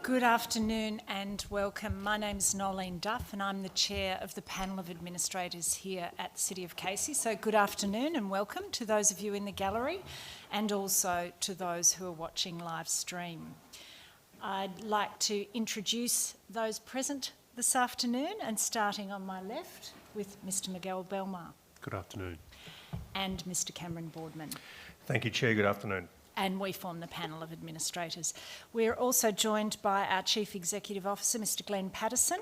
Good afternoon and welcome. My name's Nolene Duff and I'm the chair of the panel of administrators here at the City of Casey. So good afternoon and welcome to those of you in the gallery and also to those who are watching live stream. I'd like to introduce those present this afternoon, and starting on my left with Mr Miguel Belmar. Good afternoon. And Mr Cameron Boardman. Thank you, Chair. Good afternoon. And we form the panel of administrators. We're also joined by our Chief Executive Officer, Mr Glenn Patterson.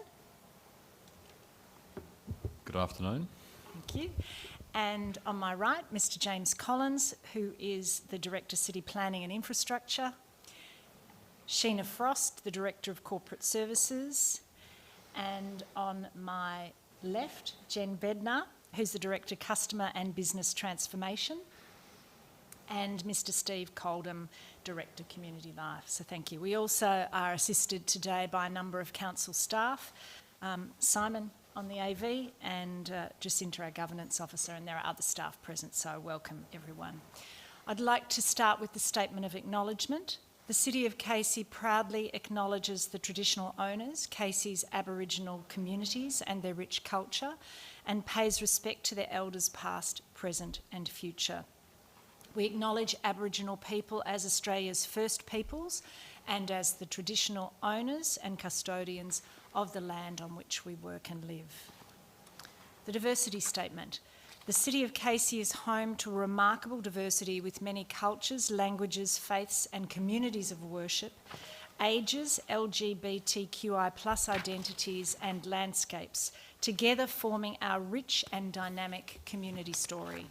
Good afternoon. Thank you. And on my right, Mr James Collins, who is the Director, City Planning and Infrastructure. Sheena Frost, the Director of Corporate Services. And on my left, Jen Bednar, who's the Director, Customer and Business Transformation. And Mr Steve Coldham, Director, Community Life. So thank you. We also are assisted today by a number of council staff, Simon on the AV and Jacinta, our Governance Officer, and there are other staff present, so welcome everyone. I'd like to start with the statement of acknowledgement. The City of Casey proudly acknowledges the traditional owners, Casey's Aboriginal communities and their rich culture, and pays respect to their elders past, present and future. We acknowledge Aboriginal people as Australia's first peoples and as the traditional owners and custodians of the land on which we work and live. The diversity statement. The City of Casey is home to a remarkable diversity with many cultures, languages, faiths and communities of worship, ages, LGBTQI+ identities and landscapes, together forming our rich and dynamic community story.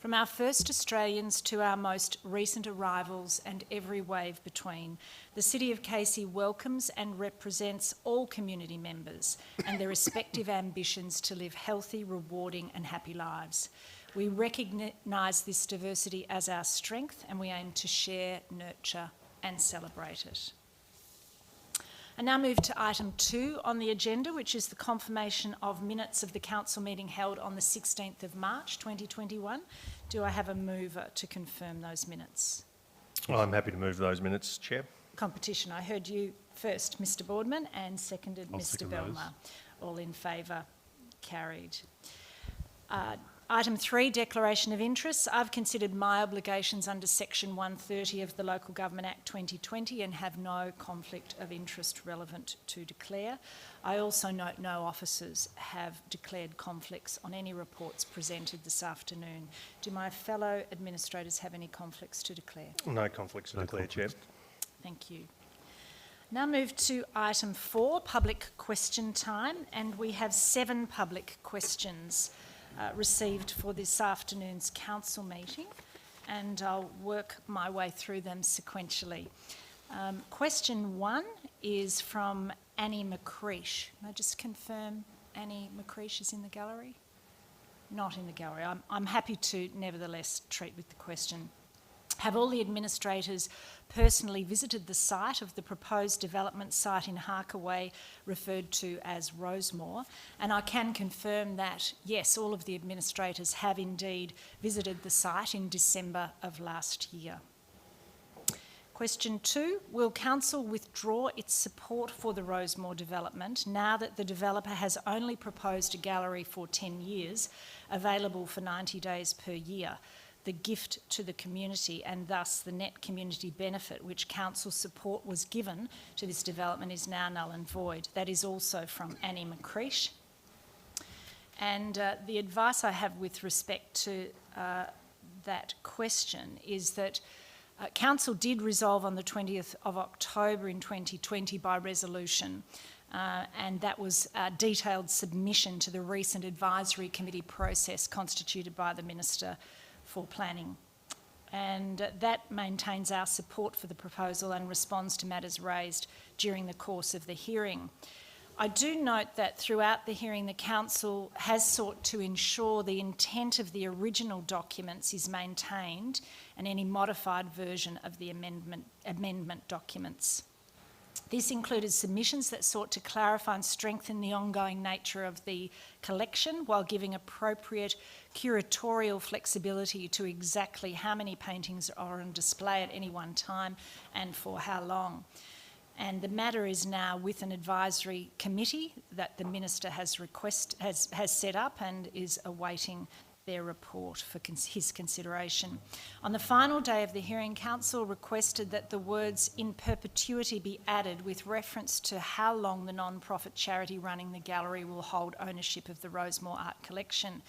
From our first Australians to our most recent arrivals and every wave between, the City of Casey welcomes and represents all community members and their respective ambitions to live healthy, rewarding and happy lives. We recognise this diversity as our strength and we aim to share, nurture and celebrate it. I now move to item 2 on the agenda, which is the confirmation of minutes of the council meeting held on the 16th of March 2021. Do I have a mover to confirm those minutes? Well, I'm happy to move those minutes, Chair. Competition. I heard you first, Mr Boardman, and seconded I'll Mr second Belmar. those. All in favour? Carried. Item 3, declaration of interests. I've considered my obligations under section 130 of the Local Government Act 2020 and have no conflict of interest relevant to declare. I also note no officers have declared conflicts on any reports presented this afternoon. Do my fellow administrators have any conflicts to declare? No conflicts to declare, Chair. Thank you. Now move to item 4, public question time, and we have 7 public questions received for this afternoon's council meeting, and I'll work my way through them sequentially. Question 1 is from Annie McCreesh. Can I just confirm Annie McCreesh is in the gallery? Not in the gallery. I'm happy to nevertheless treat with the question. Have all the administrators personally visited the site of the proposed development site in Harkaway, referred to as Rosemore? And I can confirm that, yes, all of the administrators have indeed visited the site in December of last year. Question 2, will Council withdraw its support for the Rosemore development now that the developer has only proposed a gallery for 10 years, available for 90 days per year? The gift to the community and thus the net community benefit which council support was given to this development is now null and void. That is also from Annie McCreesh. And the advice I have with respect to that question is that council did resolve on the 20th of October in 2020 by resolution, and that was a detailed submission to the recent advisory committee process constituted by the Minister for Planning, and that maintains our support for the proposal and responds to matters raised during the course of the hearing. I do note that throughout the hearing the Council has sought to ensure the intent of the original documents is maintained and any modified version of the amendment documents. This included submissions that sought to clarify and strengthen the ongoing nature of the collection while giving appropriate curatorial flexibility to exactly how many paintings are on display at any one time and for how long. and the matter is now with an advisory committee that the Minister has set up and is awaiting their report for his consideration. On the final day of the hearing, Council requested that the words "in perpetuity" be added with reference to how long the non-profit charity running the gallery will hold ownership of the Rosemore Art Collection.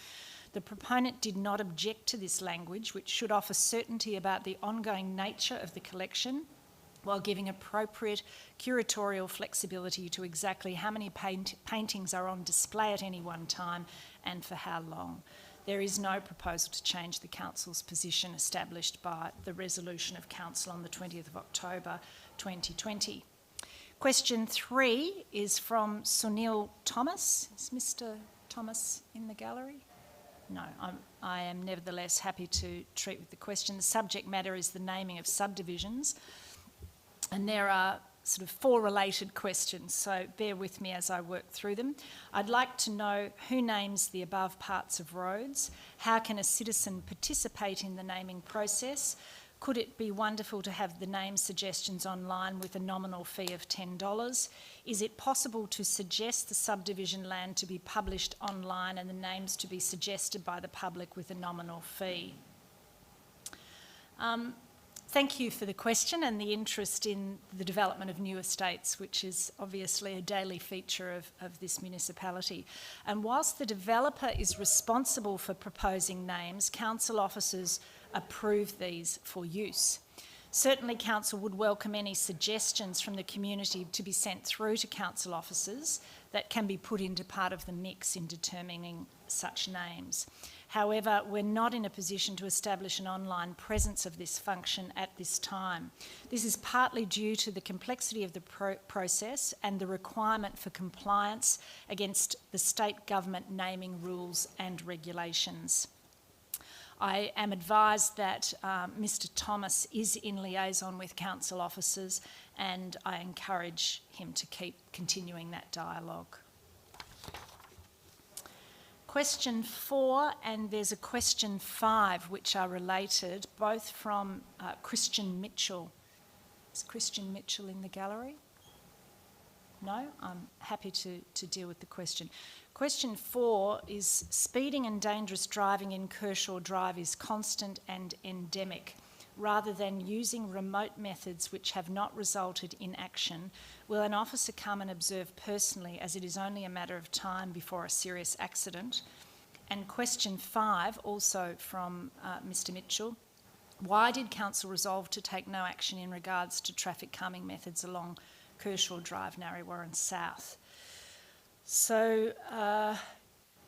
The proponent did not object to this language, which should offer certainty about the ongoing nature of the collection, while giving appropriate curatorial flexibility to exactly how many paintings are on display at any one time and for how long. There is no proposal to change the Council's position established by the resolution of Council on the 20th of October 2020. Question 3 is from Sunil Thomas. Is Mr. Thomas in the gallery? No, I am nevertheless happy to treat with the question. The subject matter is the naming of subdivisions, and there are sort of 4 related questions, so bear with me as I work through them. I'd like to know who names the above parts of roads, how can a citizen participate in the naming process, could it be wonderful to have the name suggestions online with a nominal fee of $10, is it possible to suggest the subdivision land to be published online and the names to be suggested by the public with a nominal fee? Thank you for the question and the interest in the development of new estates, which is obviously a daily feature of this municipality. And whilst the developer is responsible for proposing names, council officers approve these for use. Certainly, council would welcome any suggestions from the community to be sent through to council officers that can be put into part of the mix in determining such names. However, we're not in a position to establish an online presence of this function at this time. This is partly due to the complexity of the process and the requirement for compliance against the state government naming rules and regulations. I am advised that Mr. Thomas is in liaison with council officers, and I encourage him to keep continuing that dialogue. Question 4, and there's a question 5 which are related, both from Christian Mitchell. Is Christian Mitchell in the gallery? No? I'm happy to deal with the question. Question 4 is speeding and dangerous driving in Kershaw Drive is constant and endemic. Rather than using remote methods which have not resulted in action, will an officer come and observe personally, as it is only a matter of time before a serious accident? And question 5, also from Mr. Mitchell, why did council resolve to take no action in regards to traffic calming methods along Kershaw Drive, Narre Warren South? So,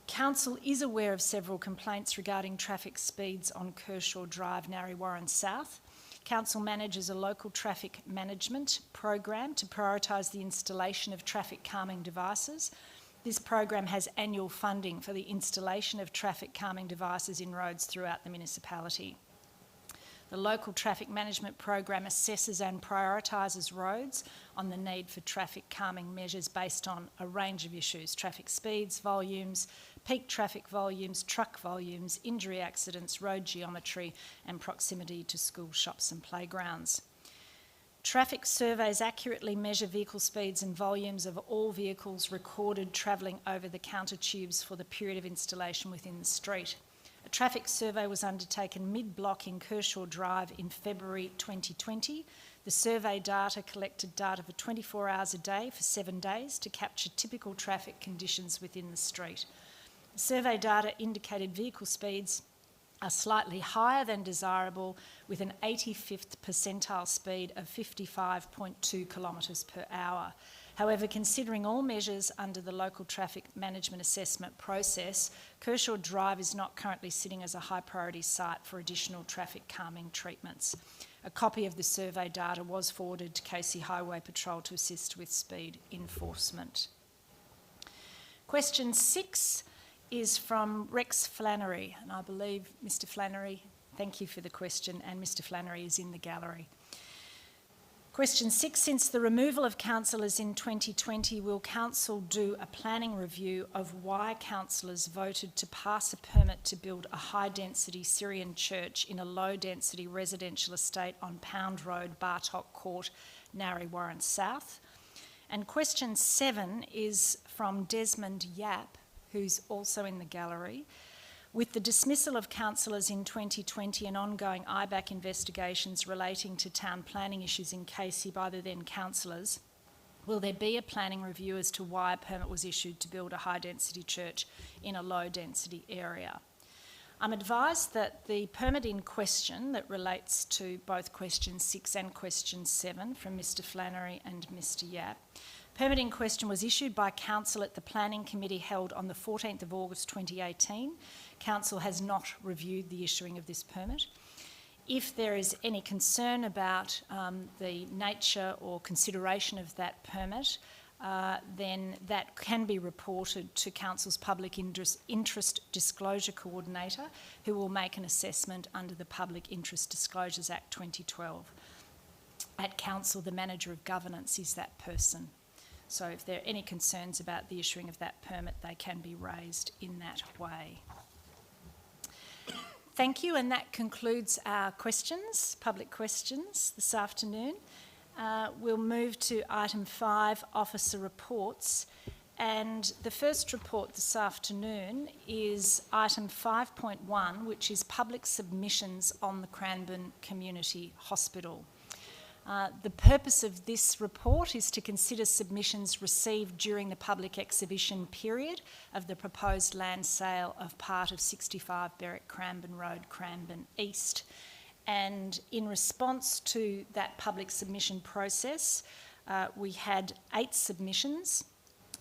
council is aware of several complaints regarding traffic speeds on Kershaw Drive, Narre Warren South. Council manages a local traffic management program to prioritise the installation of traffic calming devices. This program has annual funding for the installation of traffic calming devices in roads throughout the municipality. The local traffic management program assesses and prioritises roads on the need for traffic calming measures based on a range of issues: traffic speeds, volumes, peak traffic volumes, truck volumes, injury accidents, road geometry and proximity to school, shops and playgrounds. Traffic surveys accurately measure vehicle speeds and volumes of all vehicles recorded travelling over the counter tubes for the period of installation within the street. A traffic survey was undertaken mid-block in Kershaw Drive in February 2020. The survey data collected data for 24 hours a day for 7 days to capture typical traffic conditions within the street. The survey data indicated vehicle speeds are slightly higher than desirable, with an 85th percentile speed of 55.2 kilometres per hour. However, considering all measures under the local traffic management assessment process, Kershaw Drive is not currently sitting as a high priority site for additional traffic calming treatments. A copy of the survey data was forwarded to Casey Highway Patrol to assist with speed enforcement. Question 6 is from Rex Flannery, and I believe Mr. Flannery, thank you for the question, and Mr. Flannery is in the gallery. Question 6, since the removal of councillors in 2020, will council do a planning review of why councillors voted to pass a permit to build a high-density Syrian church in a low-density residential estate on Pound Road, Bartok Court, Narre Warren South? And question 7 is from Desmond Yap, who's also in the gallery. With the dismissal of councillors in 2020 and ongoing IBAC investigations relating to town planning issues in Casey by the then councillors, will there be a planning review as to why a permit was issued to build a high-density church in a low-density area? I'm advised that the permit in question that relates to both question 6 and question 7 from Mr Flannery and Mr Yap. Permit in question was issued by Council at the Planning Committee held on the 14th of August 2018. Council has not reviewed the issuing of this permit. If there is any concern about the nature or consideration of that permit, then that can be reported to Council's Public Interest Disclosure Coordinator, who will make an assessment under the Public Interest Disclosures Act 2012. At Council, the Manager of Governance is that person. So if there are any concerns about the issuing of that permit, they can be raised in that way. Thank you, and that concludes our questions, public questions this afternoon. We'll move to item 5, officer reports. And the first report this afternoon is item 5.1, which is public submissions on the Cranbourne Community Hospital. The purpose of this report is to consider submissions received during the public exhibition period of the proposed land sale of part of 65 Berwick Cranbourne Road, Cranbourne East. And in response to that public submission process, we had 8 submissions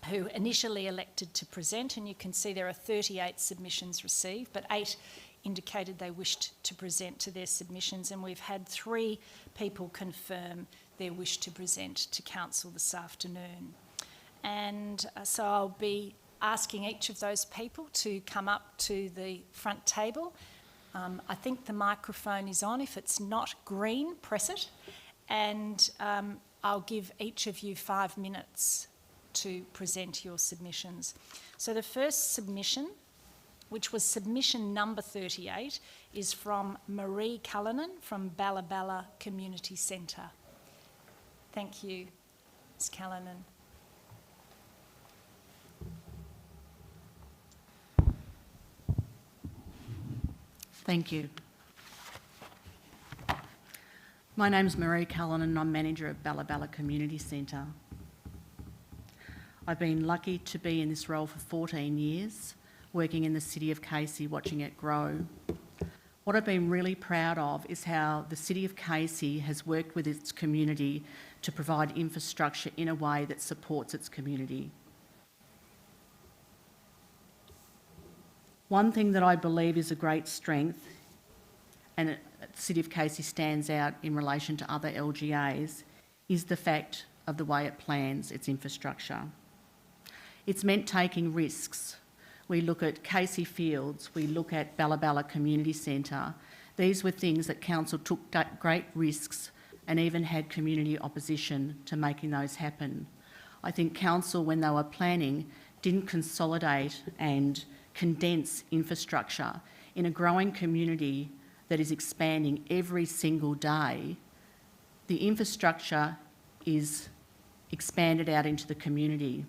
who initially elected to present, and you can see there are 38 submissions received, but 8 indicated they wished to present to their submissions, and we've had 3 people confirm their wish to present to Council this afternoon. And so I'll be asking each of those people to come up to the front table. I think the microphone is on. If it's not green, press it, and I'll give each of you 5 minutes to present your submissions. So the first submission, which was submission number 38, is from Marie Cullinan from Balla Balla Community Centre. Thank you, Ms Cullinan. Thank you. My name's Marie Cullinan and I'm manager of Balla Balla Community Centre. I've been lucky to be in this role for 14 years, working in the city of Casey, watching it grow. What I've been really proud of is how the city of Casey has worked with its community to provide infrastructure in a way that supports its community. One thing that I believe is a great strength, and the city of Casey stands out in relation to other LGAs, is the fact of the way it plans its infrastructure. It's meant taking risks. We look at Casey Fields, we look at Balla Balla Community Centre. These were things that council took great risks and even had community opposition to making those happen. I think council, when they were planning, didn't consolidate and condense infrastructure in a growing community that is expanding every single day. The infrastructure is expanded out into the community.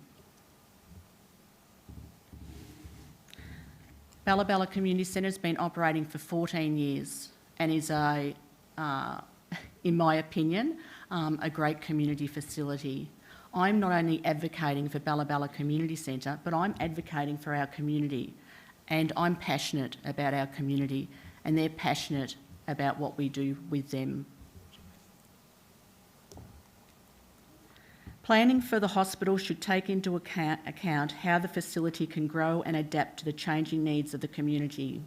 Balla Balla Community Centre has been operating for 14 years and is in my opinion, a great community facility. I'm not only advocating for Balla Balla Community Centre, but I'm advocating for our community, and I'm passionate about our community, and they're passionate about what we do with them. Planning for the hospital should take into account how the facility can grow and adapt to the changing needs of the community.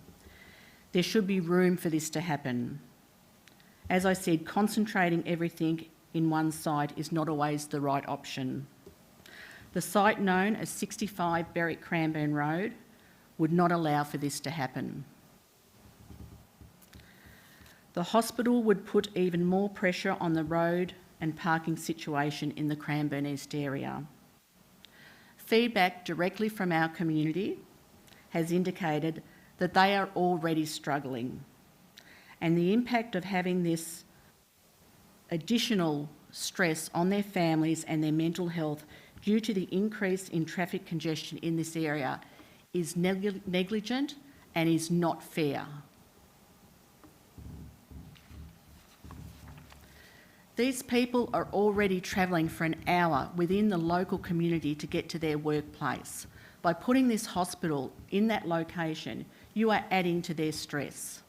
There should be room for this to happen. As I said, concentrating everything in one site is not always the right option. The site known as 65 Berwick Cranbourne Road would not allow for this to happen. The hospital would put even more pressure on the road and parking situation in the Cranbourne East area. Feedback directly from our community has indicated that they are already struggling, and the impact of having this additional stress on their families and their mental health due to the increase in traffic congestion in this area is negligent and is not fair. These people are already travelling for an hour within the local community to get to their workplace. By putting this hospital in that location, you are adding to their stress.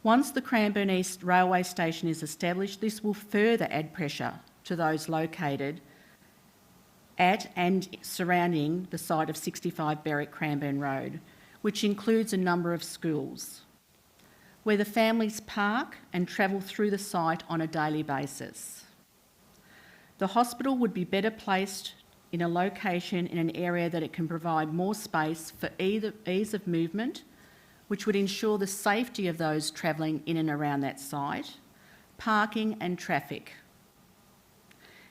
Once the Cranbourne East Railway Station is established, this will further add pressure to those located at and surrounding the site of 65 Berwick Cranbourne Road, which includes a number of schools, where the families park and travel through the site on a daily basis. The hospital would be better placed in a location in an area that it can provide more space for ease of movement, which would ensure the safety of those travelling in and around that site, parking and traffic.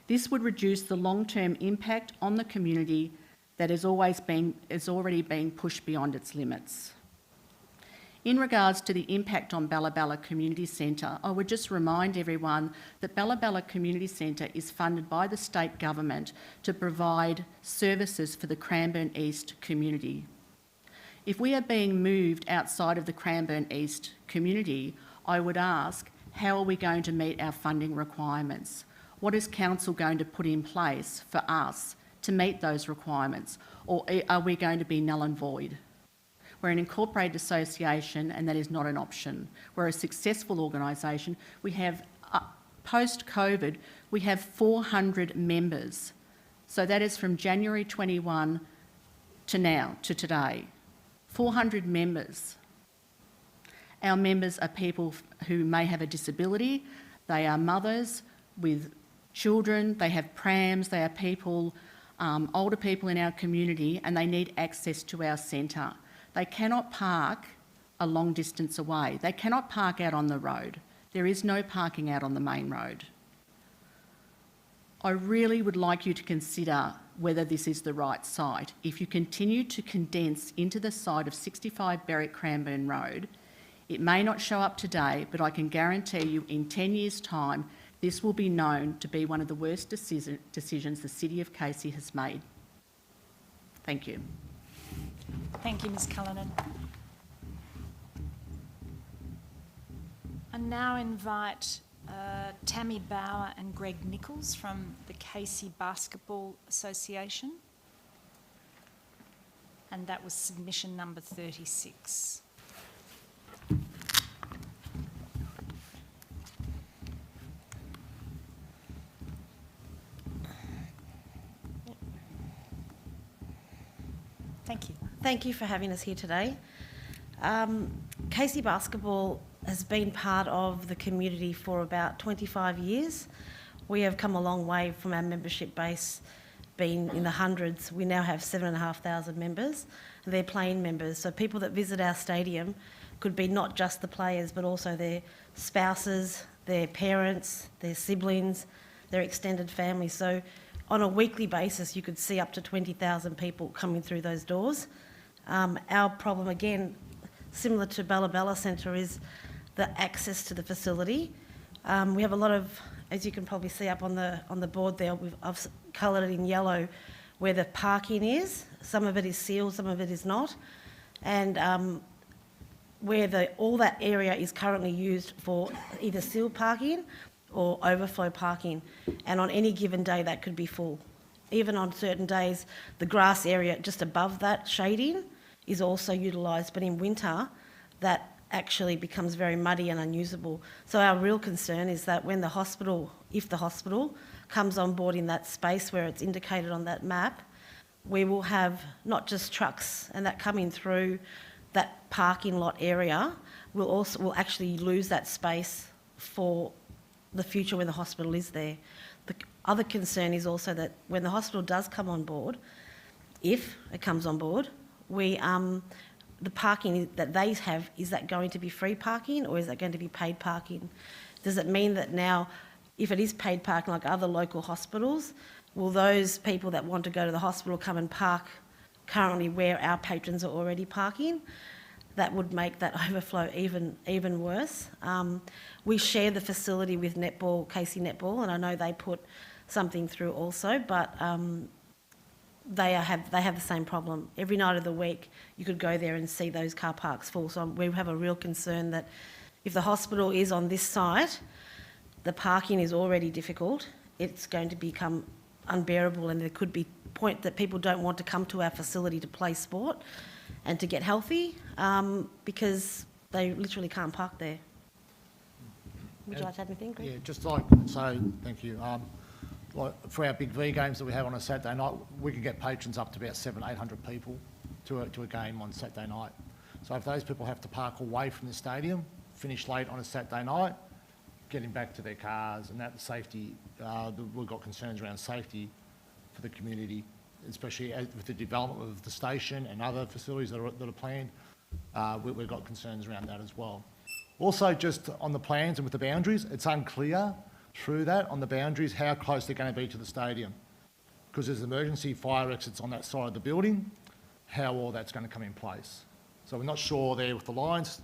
This would reduce the long-term impact on the community that is already being pushed beyond its limits. In regards to the impact on Balla Community Centre, I would just remind everyone that Balla Community Centre is funded by the state government to provide services for the Cranbourne East community. If we are being moved outside of the Cranbourne East community, I would ask, how are we going to meet our funding requirements? What is council going to put in place for us to meet those requirements? Or are we going to be null and void? We're an incorporated association and that is not an option. We're a successful organisation. We have, post-COVID, we have 400 members. So that is from January 21 to now, to today. 400 members. Our members are people who may have a disability. They are mothers with children. They have prams. They are people, older people in our community, and they need access to our centre. They cannot park a long distance away. They cannot park out on the road. There is no parking out on the main road. I really would like you to consider whether this is the right site. If you continue to condense into the site of 65 Berwick Cranbourne Road, it may not show up today, but I can guarantee you in 10 years' time, this will be known to be one of the worst decisions the City of Casey has made. Thank you. Thank you, Ms Cullinan. I now invite Tammy Bauer and Greg Nichols from the Casey Basketball Association. And that was submission number 36. Thank you. Thank you for having us here today. Casey Basketball has been part of the community for about 25 years. We have come a long way from our membership base being in the hundreds. We now have 7,500 members. They're playing members, so people that visit our stadium could be not just the players but also their spouses, their parents, their siblings, their extended family. So on a weekly basis you could see up to 20,000 people coming through those doors. Our problem, again, similar to Balla Centre, is the access to the facility. We have a lot of, as you can probably see up on the board there, I've coloured it in yellow where the parking is. Some of it is sealed, some of it is not. And where all that area is currently used for either sealed parking or overflow parking. And on any given day that could be full. Even on certain days, the grass area just above that shading is also utilised, but in winter that actually becomes very muddy and unusable. So our real concern is that when the hospital, if the hospital comes on board in that space where it's indicated on that map, we will have not just trucks and that coming through that parking lot area, we'll actually lose that space for the future when the hospital is there. The other concern is also that when the hospital does come on board, if it comes on board, the parking that they have, is that going to be free parking or is that going to be paid parking? Does it mean that now, if it is paid parking like other local hospitals, will those people that want to go to the hospital come and park currently where our patrons are already parking? That would make that overflow even worse. We share the facility with Netball, Casey Netball, and I know they put something through also, but they have the same problem. Every night of the week, you could go there and see those car parks full. So we have a real concern that if the hospital is on this site, the parking is already difficult. It's going to become unbearable, and there could be point that people don't want to come to our facility to play sport and to get healthy because they literally can't park there. Would you like to add anything, Greg? Yeah, just like, so, thank you. Like for our big V games that we have on a Saturday night, we can get patrons up to about 700-800 people to a game on Saturday night. So if those people have to park away from the stadium, finish late on a Saturday night, getting back to their cars, and that safety, we've got concerns around safety for the community, especially with the development of the station and other facilities that are planned. We've got concerns around that as well. Also, just on the plans and with the boundaries, it's unclear through that on the boundaries how close they're going to be to the stadium, because there's emergency fire exits on that side of the building, how all that's going to come in place. So we're not sure there with the lines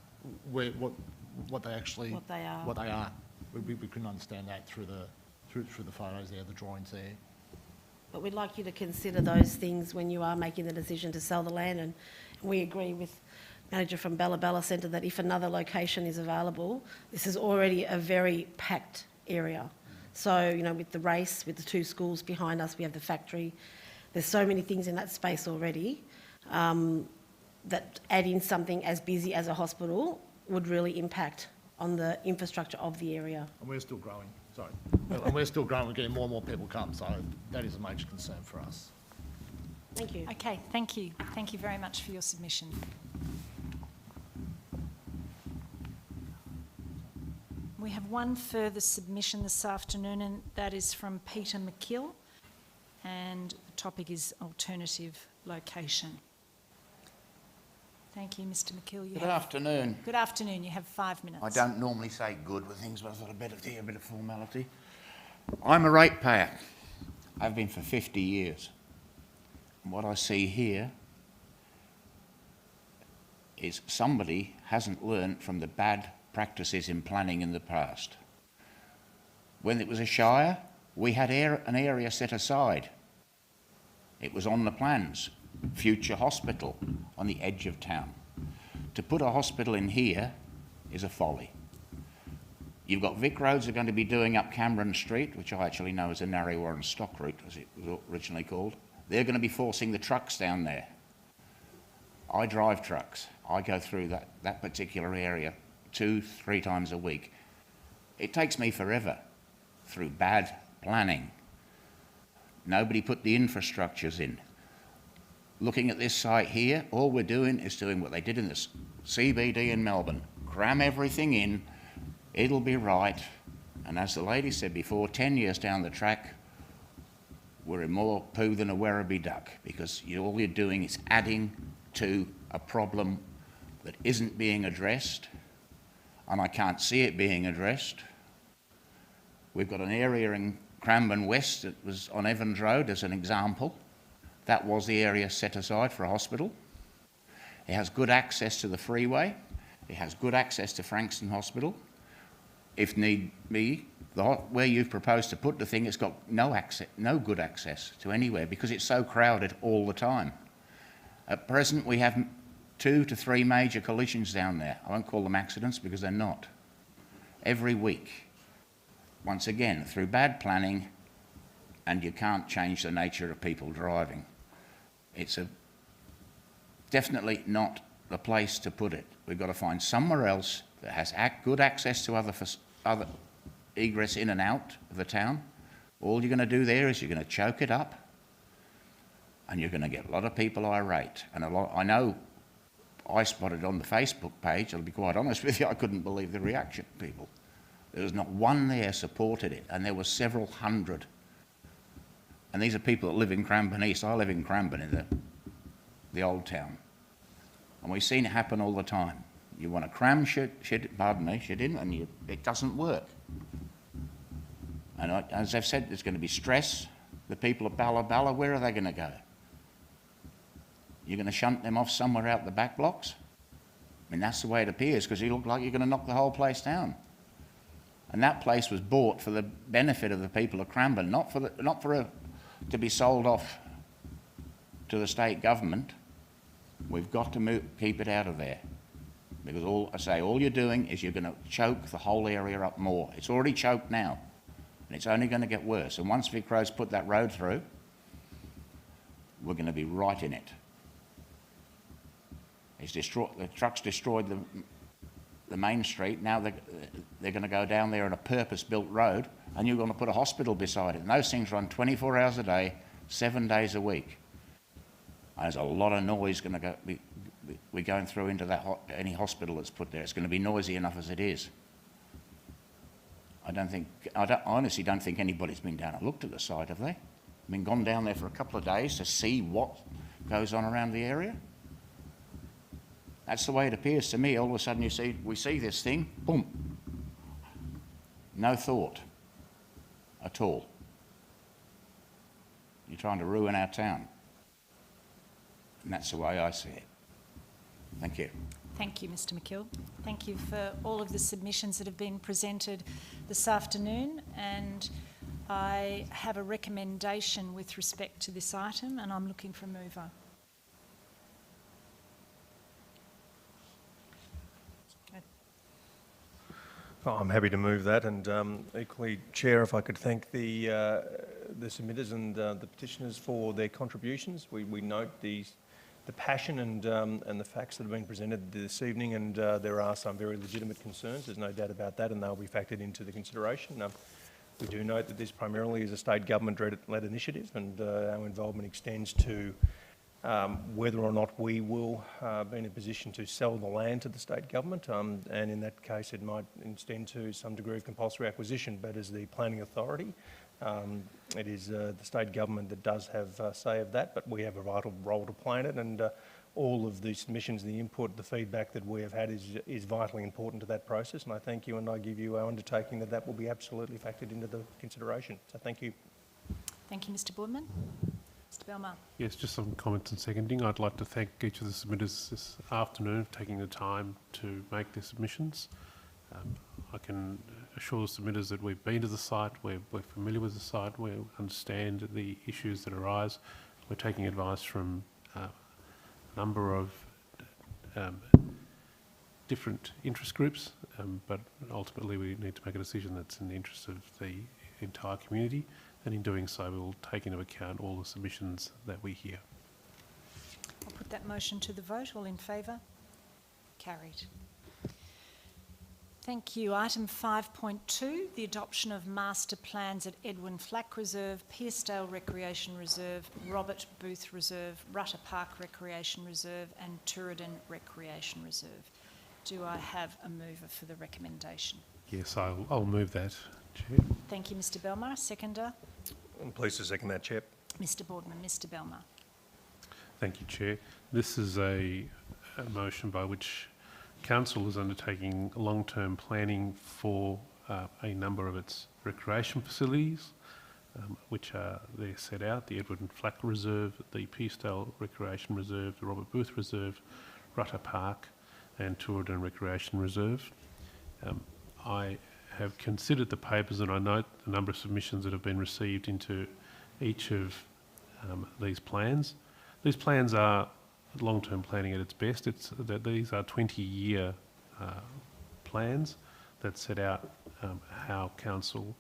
what they actually What they are. What they are. We couldn't understand that through the photos there, the drawings there. But we'd like you to consider those things when you are making the decision to sell the land, and we agree with manager from Bella Bella Centre that if another location is available, this is already a very packed area. So, you know, with the race, with the two schools behind us, we have the factory, there's so many things in that space already that adding something as busy as a hospital would really impact on the infrastructure of the area. And we're still growing, sorry. And we're still growing, we're getting more and more people come, so that is a major concern for us. Thank you. Okay, thank you. Thank you very much for your submission. We have one further submission this afternoon, and that is from Peter McKill, and the topic is alternative location. Thank you, Mr McKill. Good afternoon. Good afternoon. You have 5 minutes. I don't normally say good with things, but I thought I'd better do a bit of formality. I'm a ratepayer. I've been for 50 years. And what I see here is somebody hasn't learnt from the bad practices in planning in the past. When it was a shire, we had an area set aside. It was on the plans. Future hospital on the edge of town. To put a hospital in here is a folly. You've got Vic Roads are going to be doing up Cameron Street, which I actually know is a Narre-Warren stock route, as it was originally called. They're going to be forcing the trucks down there. I drive trucks. I go through that particular area 2-3 times a week. It takes me forever through bad planning. Nobody put the infrastructures in. Looking at this site here, all we're doing is doing what they did in the CBD in Melbourne. Cram everything in, it'll be right. And as the lady said before, 10 years down the track, we're in more poo than a Werribee duck, because all you're doing is adding to a problem that isn't being addressed, and I can't see it being addressed. We've got an area in Cranbourne West that was on Evans Road as an example. That was the area set aside for a hospital. It has good access to the freeway. It has good access to Frankston Hospital. If need be, where you've proposed to put the thing, it's got no good access to anywhere because it's so crowded all the time. At present, we have 2 to 3 major collisions down there. I won't call them accidents because they're not. Every week. Once again, through bad planning, and you can't change the nature of people driving. It's definitely not the place to put it. We've got to find somewhere else that has good access to other egress in and out of the town. All you're going to do there is you're going to choke it up, and you're going to get a lot of people irate. And I know I spotted on the Facebook page, I'll be quite honest with you, I couldn't believe the reaction of people. There was not one there supported it, and there were several hundred. And these are people that live in Cranbourne East. I live in Cranbourne, in the old town. And we've seen it happen all the time. You want to cram shit in, and it doesn't work. And as I've said, there's going to be stress. The people of Balla, where are they going to go? You're going to shunt them off somewhere out the back blocks? I mean, that's the way it appears, because you look like you're going to knock the whole place down. And that place was bought for the benefit of the people of Cranbourne, not to be sold off to the state government. We've got to keep it out of there. Because all you're doing is you're going to choke the whole area up more. It's already choked now, and it's only going to get worse. And once Vic Road's put that road through, we're going to be right in it. The trucks destroyed the main street. Now they're going to go down there on a purpose-built road, and you're going to put a hospital beside it. And those things run 24 hours a day, 7 days a week. And there's a lot of noise going to be going through into any hospital that's put there. It's going to be noisy enough as it is. I honestly don't think anybody's been down and looked at the site, have they? I mean, gone down there for a couple of days to see what goes on around the area? That's the way it appears to me. All of a sudden we see this thing, boom. No thought at all. You're trying to ruin our town. And that's the way I see it. Thank you. Thank you, Mr McKill. Thank you for all of the submissions that have been presented this afternoon, and I have a recommendation with respect to this item, and I'm looking for a mover. Oh, I'm happy to move that, and equally, Chair, if I could thank the submitters and the petitioners for their contributions. We note the passion and the facts that have been presented this evening, and there are some very legitimate concerns. There's no doubt about that, and they'll be factored into the consideration. We do note that this primarily is a state government-led initiative, and our involvement extends to whether or not we will be in a position to sell the land to the state government, and in that case it might extend to some degree of compulsory acquisition, but as the planning authority, it is the state government that does have say of that, but we have a vital role to play in it, and all of the submissions, the input, the feedback that we have had is vitally important to that process, and I thank you, and I give you our undertaking that will be absolutely factored into the consideration. So thank you. Thank you, Mr Boardman. Mr Belmar. Yes, just some comments and seconding. I'd like to thank each of the submitters this afternoon for taking the time to make their submissions. I can assure the submitters that we've been to the site, we're familiar with the site, we understand the issues that arise. We're taking advice from a number of different interest groups, but ultimately we need to make a decision that's in the interest of the entire community, and in doing so we will take into account all the submissions that we hear. I'll put that motion to the vote. All in favour? Carried. Thank you. Item 5.2, the adoption of master plans at Edwin Flack Reserve, Piercedale Recreation Reserve, Robert Booth Reserve, Rutter Park Recreation Reserve and Tooradin Recreation Reserve. Do I have a mover for the recommendation? Yes, I'll move that, Chair. Thank you, Mr Belmar. Seconder? I'm pleased to second that, Chair. Mr Boardman. Mr Belmar. Thank you, Chair. This is a motion by which Council is undertaking long-term planning for a number of its recreation facilities, which are there set out: the Edward and Flack Reserve, the Piercedale Recreation Reserve, the Robert Booth Reserve, Rutter Park and Tooradin Recreation Reserve. I have considered the papers and I note the number of submissions that have been received into each of these plans. These plans are long-term planning at its best. These are 20-year plans that set out how Council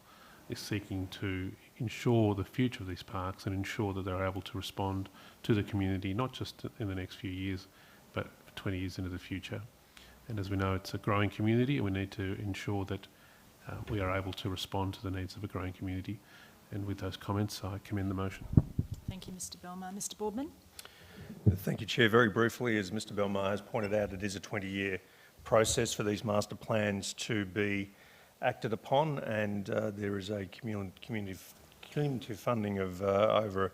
is seeking to ensure the future of these parks and ensure that they're able to respond to the community, not just in the next few years, but 20 years into the future. And as we know, it's a growing community and we need to ensure that we are able to respond to the needs of a growing community. And with those comments, I commend the motion. Thank you, Mr Belmar. Mr Boardman. Thank you, Chair. Very briefly, as Mr Belmar has pointed out, it is a 20-year process for these master plans to be acted upon, and there is a cumulative funding of over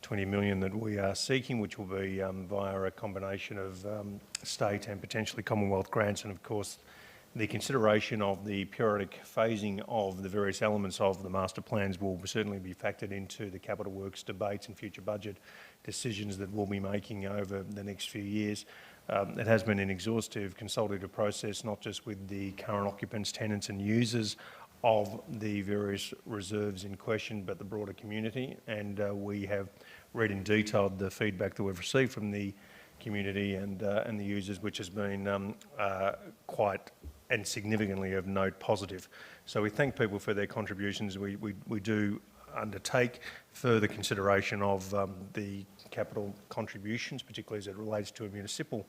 20 million that we are seeking, which will be via a combination of state and potentially Commonwealth grants, and of course the consideration of the periodic phasing of the various elements of the master plans will certainly be factored into the capital works debates and future budget decisions that we'll be making over the next few years. It has been an exhaustive consultative process, not just with the current occupants, tenants and users of the various reserves in question, but the broader community. And we have read in detail the feedback that we've received from the community and the users, which has been quite and significantly of note positive. So we thank people for their contributions. We do undertake further consideration of the capital contributions, particularly as it relates to a municipal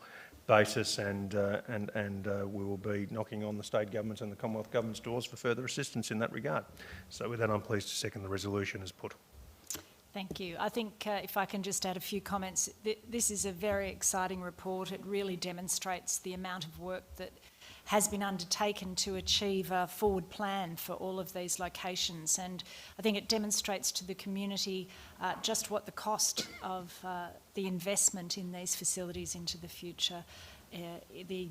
basis, and we will be knocking on the state governments and the Commonwealth government's doors for further assistance in that regard. So with that, I'm pleased to second the resolution as put. Thank you. I think if I can just add a few comments, this is a very exciting report. It really demonstrates the amount of work that has been undertaken to achieve a forward plan for all of these locations, and I think it demonstrates to the community just what the cost of the investment in these facilities into the future, the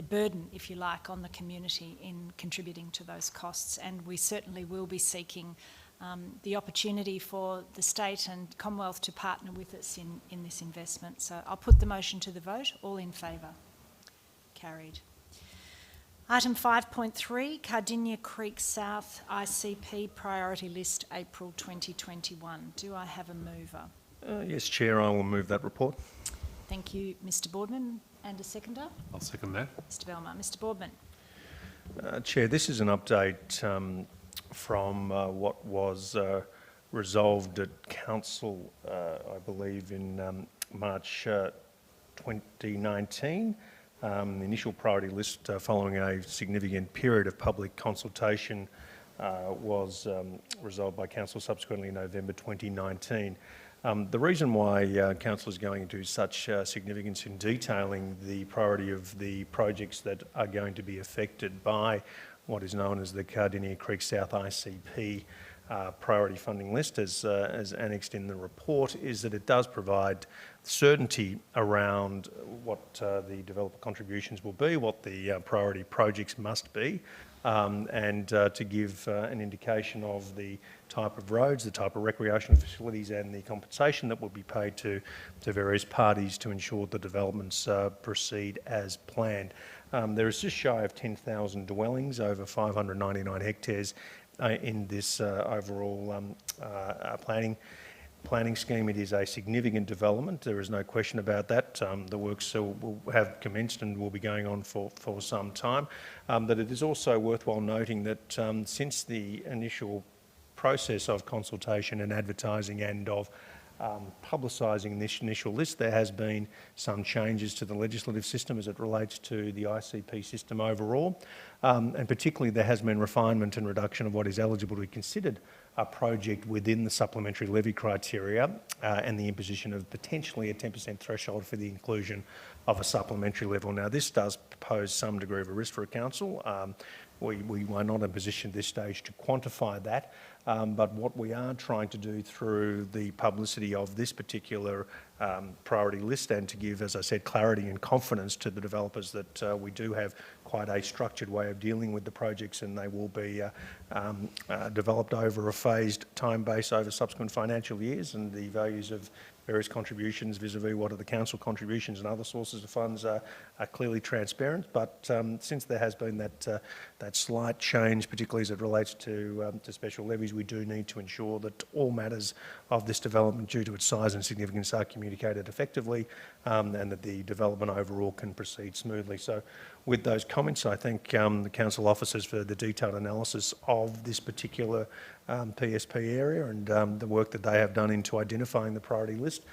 burden, if you like, on the community in contributing to those costs. And we certainly will be seeking the opportunity for the state and Commonwealth to partner with us in this investment. So I'll put the motion to the vote. All in favour? Carried. Item 5.3, Cardinia Creek South ICP Priority List, April 2021. Do I have a mover? Yes, Chair, I will move that report. Thank you, Mr Boardman. And a seconder? I'll second that. Mr Belmar. Mr Boardman. Chair, this is an update from what was resolved at Council, I believe, in March 2019. The initial priority list, following a significant period of public consultation, was resolved by Council subsequently in November 2019. The reason why Council is going into such significance in detailing the priority of the projects that are going to be affected by what is known as the Cardinia Creek South ICP priority funding list, as annexed in the report, is that it does provide certainty around what the developer contributions will be, what the priority projects must be, and to give an indication of the type of roads, the type of recreational facilities and the compensation that will be paid to various parties to ensure the developments proceed as planned. There is just shy of 10,000 dwellings, over 599 hectares in this overall planning scheme. It is a significant development. There is no question about that. The works will have commenced and will be going on for some time. But it is also worthwhile noting that since the initial process of consultation and advertising and of publicising this initial list, there has been some changes to the legislative system as it relates to the ICP system overall, and particularly there has been refinement and reduction of what is eligible to be considered a project within the supplementary levy criteria, and the imposition of potentially a 10% threshold for the inclusion of a supplementary level. Now, this does pose some degree of a risk for a council. We are not in a position at this stage to quantify that, but what we are trying to do through the publicity of this particular priority list, and to give, as I said, clarity and confidence to the developers that we do have quite a structured way of dealing with the projects, and they will be developed over a phased time base over subsequent financial years, and the values of various contributions vis-a-vis what are the council contributions and other sources of funds are clearly transparent. But since there has been that slight change, particularly as it relates to special levies, we do need to ensure that all matters of this development, due to its size and significance, are communicated effectively, and that the development overall can proceed smoothly. So with those comments, I thank the council officers for the detailed analysis of this particular PSP area and the work that they have done into identifying the priority list.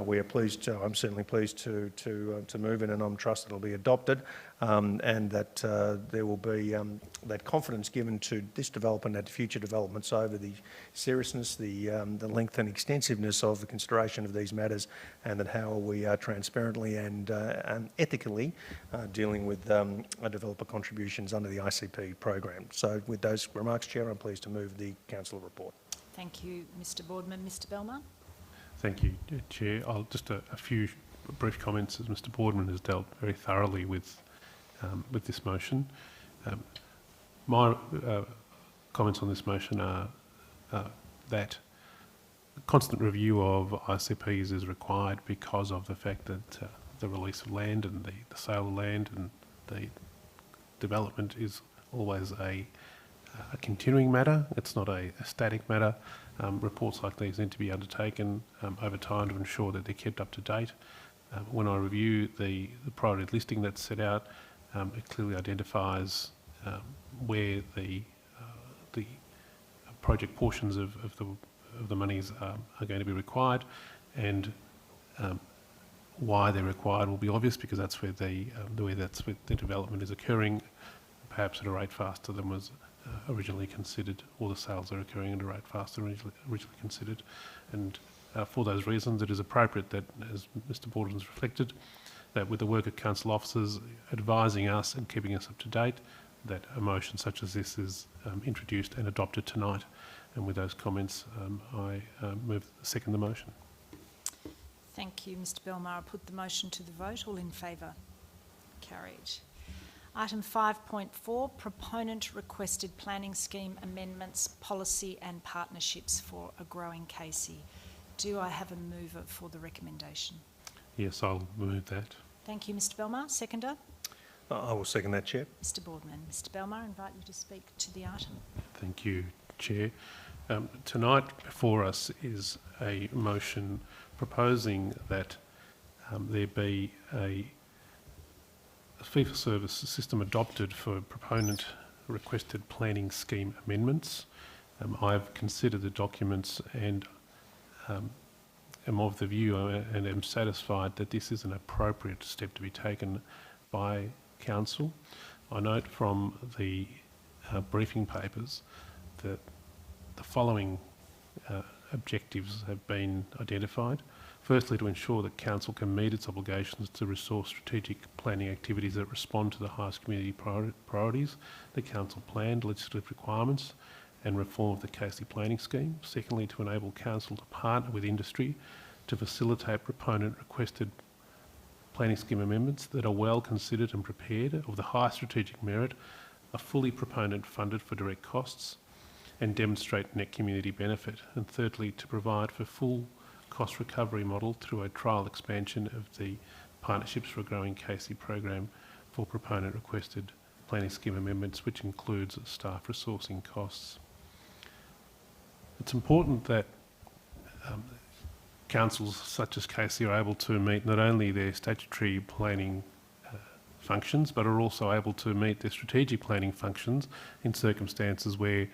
We are pleased. I'm certainly pleased to move in, and I'm trust it'll be adopted, and that there will be that confidence given to this development and future developments over the seriousness, the length and extensiveness of the consideration of these matters, and that how we are transparently and ethically dealing with developer contributions under the ICP program. So, with those remarks, Chair, I'm pleased to move the council report. Thank you, Mr Boardman. Mr Belmar. Thank you, Chair. I'll just a few brief comments, as Mr. Boardman has dealt very thoroughly with this motion. My comments on this motion are that constant review of ICPs is required because of the fact that the release of land and the sale of land and the development is always a continuing matter. It's not a static matter. Reports like these need to be undertaken over time to ensure that they're kept up to date. When I review the priority listing that's set out, it clearly identifies where the project portions of the monies are going to be required, and why they're required will be obvious, because that's where the development is occurring, perhaps at a rate faster than was originally considered, or the sales are occurring at a rate faster than originally considered. And for those reasons, it is appropriate that, as Mr. Borden's reflected, that with the work of council officers advising us and keeping us up to date, that a motion such as this is introduced and adopted tonight. And with those comments, I second the motion. Thank you, Mr. Belmar. I'll put the motion to the vote. All in favour? Carried. Item 5.4, proponent requested planning scheme amendments, policy and partnerships for a growing Casey. Do I have a mover for the recommendation? Yes, I'll move that. Thank you, Mr. Belmar. Seconder? I will second that, Chair. Mr. Boardman. Mr. Belmar, I invite you to speak to the item. Thank you, Chair. Tonight before us is a motion proposing that there be a fee-for-service system adopted for proponent requested planning scheme amendments. I've considered the documents and am of the view and am satisfied that this is an appropriate step to be taken by Council. I note from the briefing papers that the following objectives have been identified. Firstly, to ensure that Council can meet its obligations to resource strategic planning activities that respond to the highest community priorities, the Council planned legislative requirements and reform of the Casey planning scheme. Secondly, to enable Council to partner with industry to facilitate proponent requested planning scheme amendments that are well considered and prepared, of the high strategic merit, are fully proponent funded for direct costs and demonstrate net community benefit. And thirdly, to provide for full cost recovery model through a trial expansion of the Partnerships for a Growing Casey program for proponent requested planning scheme amendments, which includes staff resourcing costs. It's important that councils such as Casey are able to meet not only their statutory planning functions, but are also able to meet their strategic planning functions in circumstances where,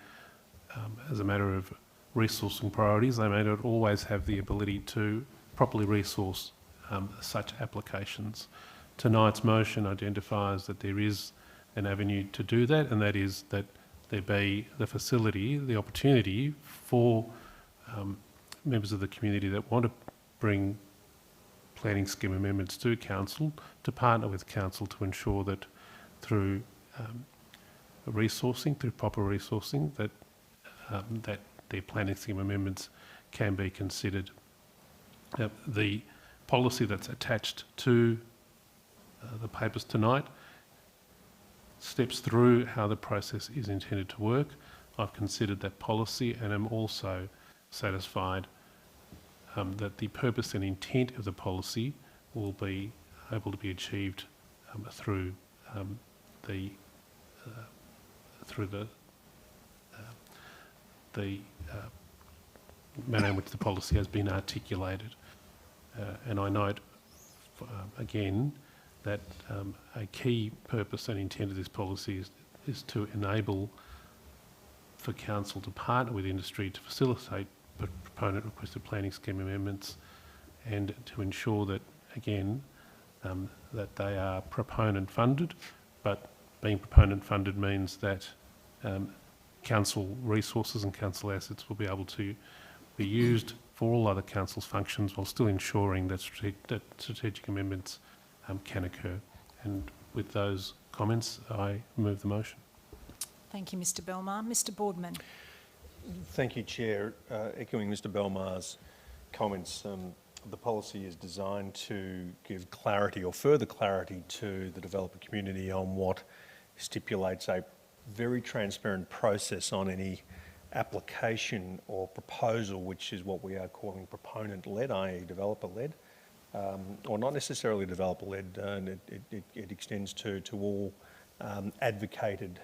as a matter of resourcing priorities, they may not always have the ability to properly resource such applications. Tonight's motion identifies that there is an avenue to do that, and that is that there be the facility, the opportunity for members of the community that want to bring planning scheme amendments to Council to partner with Council to ensure that through resourcing, through proper resourcing, that that their planning scheme amendments can be considered. The policy that's attached to the papers tonight steps through how the process is intended to work. I've considered that policy and am also satisfied that the purpose and intent of the policy will be able to be achieved through the manner in which the policy has been articulated. And I note again that a key purpose and intent of this policy is to enable for Council to partner with industry to facilitate proponent requested planning scheme amendments, and to ensure that, again, that they are proponent funded. But being proponent funded means that Council resources and Council assets will be able to be used for all other Council's functions while still ensuring that strategic amendments can occur. And with those comments, I move the motion. Thank you, Mr. Belmar. Mr. Boardman. Thank you, Chair. Echoing Mr. Belmar's comments. The policy is designed to give clarity or further clarity to the developer community on what stipulates a very transparent process on any application or proposal, which is what we are calling proponent-led, i.e. developer-led, or not necessarily developer-led, and it extends to all advocated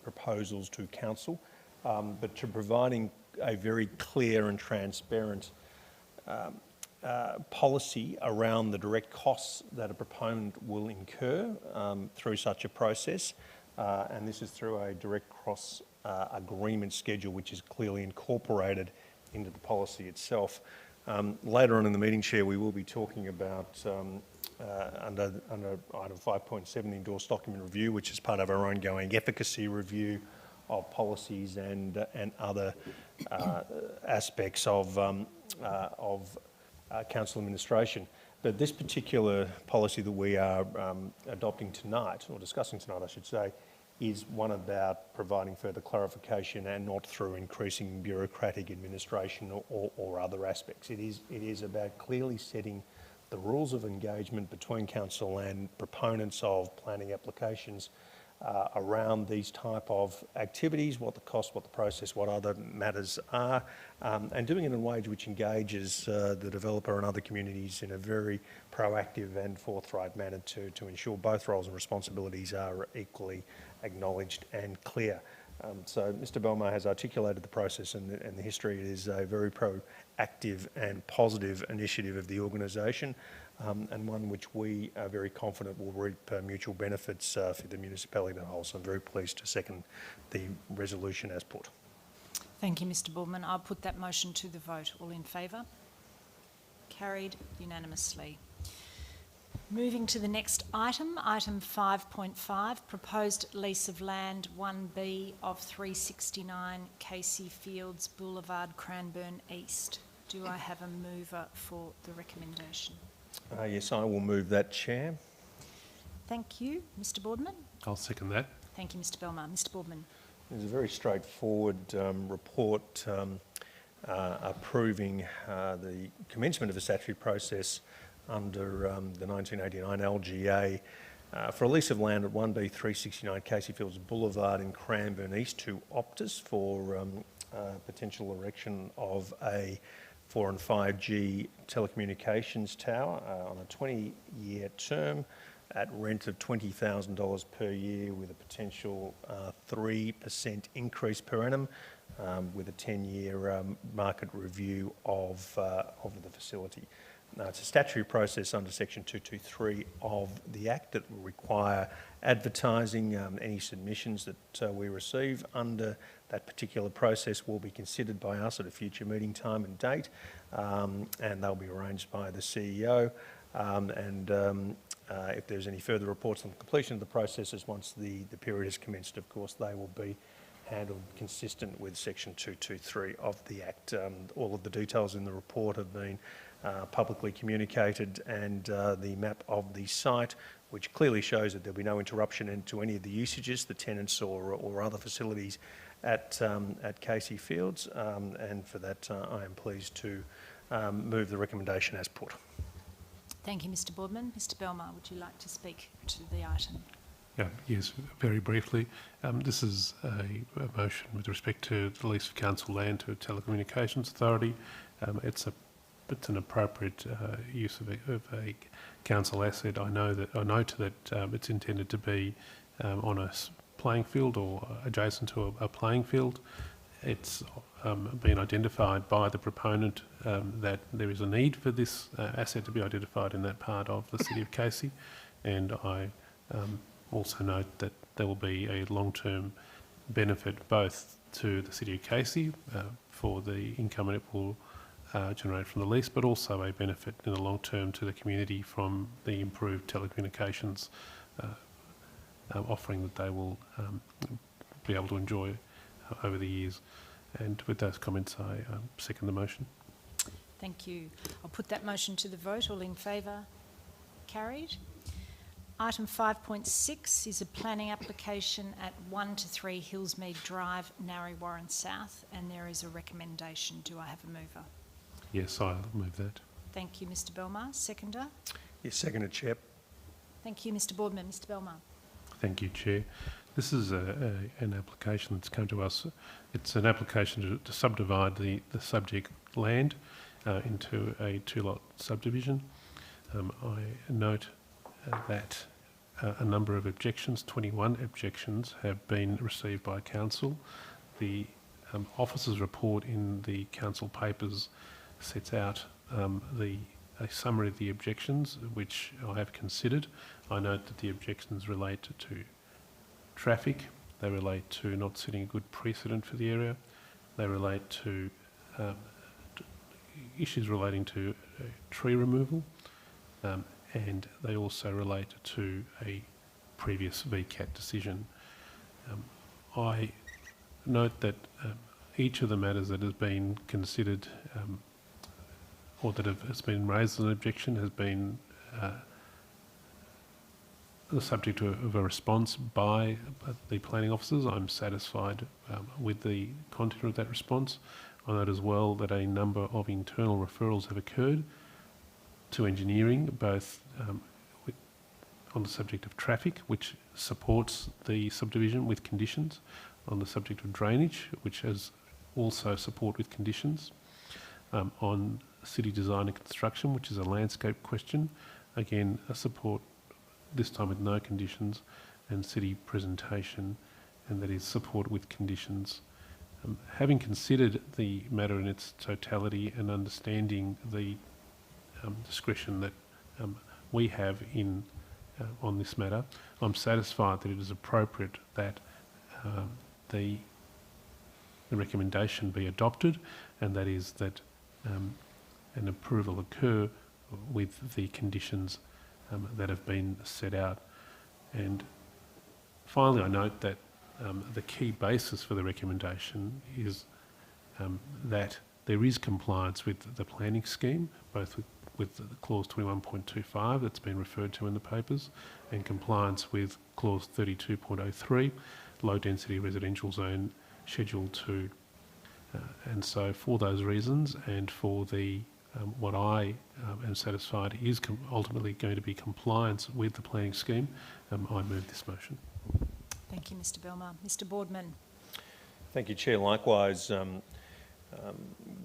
proposals to council, but to providing a very clear and transparent policy around the direct costs that a proponent will incur through such a process, and this is through a direct costs agreement schedule which is clearly incorporated into the policy itself. Later on in the meeting, Chair, we will be talking about under item 5.7, the endorsed document review, which is part of our ongoing efficacy review of policies and other aspects of council administration. But this particular policy that we are adopting tonight, or discussing tonight I should say, is one about providing further clarification and not through increasing bureaucratic administration or other aspects. It is about clearly setting the rules of engagement between council and proponents of planning applications around these type of activities, what the cost, what the process, what other matters are, and doing it in a way which engages the developer and other communities in a very proactive and forthright manner to ensure both roles and responsibilities are equally acknowledged and clear. So Mr Belmar has articulated the process and the history. It is a very proactive and positive initiative of the organisation, and one which we are very confident will reap mutual benefits for the municipality as a whole. So I'm very pleased to second the resolution as put. Thank you, Mr Boardman. I'll put that motion to the vote. All in favour? Carried unanimously. Moving to the next item, item 5.5, proposed lease of land 1B of 369 Casey Fields Boulevard, Cranbourne East. Do I have a mover for the recommendation? Yes, I will move that, Chair. Thank you. Mr Boardman? I'll second that. Thank you, Mr Belmar. Mr Boardman? There's a very straightforward report approving the commencement of a statutory process under the 1989 LGA for a lease of land at 1B 369 Casey Fields Boulevard in Cranbourne East to Optus for potential erection of a 4 and 5G telecommunications tower on a 20-year term at rent of $20,000 per year with a potential 3% increase per annum with a 10-year market review of the facility. It's a statutory process under section 223 of the Act that will require advertising. Any submissions that we receive under that particular process will be considered by us at a future meeting time and date, and they'll be arranged by the CEO. If there's any further reports on the completion of the processes once the period has commenced, of course, they will be handled consistent with section 223 of the Act. All of the details in the report have been publicly communicated, and the map of the site, which clearly shows that there'll be no interruption into any of the usages, the tenants or other facilities at Casey Fields, and for that I am pleased to move the recommendation as put. Thank you, Mr Boardman. Mr Belmar, would you like to speak to the item? Yeah, yes, very briefly. This is a motion with respect to the lease of council land to a telecommunications authority. It's an appropriate use of a council asset. I note that it's intended to be on a playing field or adjacent to a playing field. It's been identified by the proponent that there is a need for this asset to be identified in that part of the City of Casey, and I also note that there will be a long-term benefit both to the City of Casey for the income it will generate from the lease, but also a benefit in the long term to the community from the improved telecommunications offering that they will be able to enjoy over the years. And with those comments, I second the motion. Thank you. I'll put that motion to the vote. All in favour? Carried. Item 5.6 is a planning application at 1 to 3 Hillsmead Drive, Narre Warren South, and there is a recommendation. Do I have a mover? Yes, I'll move that. Thank you, Mr Belmar. Seconder? Yes, seconded, Chair. Thank you, Mr Boardman. Mr Belmar. Thank you, Chair. This is an application that's come to us. It's an application to subdivide the subject land into a two-lot subdivision. I note that a number of objections, 21 objections, have been received by Council. The officer's report in the Council papers sets out a summary of the objections, which I have considered. I note that the objections relate to traffic, they relate to not setting a good precedent for the area, they relate to issues relating to tree removal, and they also relate to a previous VCAT decision. I note that each of the matters that has been considered or that has been raised as an objection has been the subject of a response by the planning officers. I'm satisfied with the content of that response. I note as well that a number of internal referrals have occurred to engineering, both on the subject of traffic, which supports the subdivision with conditions, on the subject of drainage, which has also support with conditions, on city design and construction, which is a landscape question, again a support this time with no conditions, and city presentation, and that is support with conditions. Having considered the matter in its totality and understanding the discretion that we have in on this matter, I'm satisfied that it is appropriate that the recommendation be adopted, and that is that an approval occur with the conditions that have been set out. And finally, I note that the key basis for the recommendation is that there is compliance with the planning scheme, both with the clause 21.25 that's been referred to in the papers, and compliance with clause 32.03, low density residential zone schedule 2. And so for those reasons, and for the what I am satisfied is ultimately going to be compliance with the planning scheme, I move this motion. Thank you, Mr Belmar. Mr Boardman. Thank you, Chair. Likewise,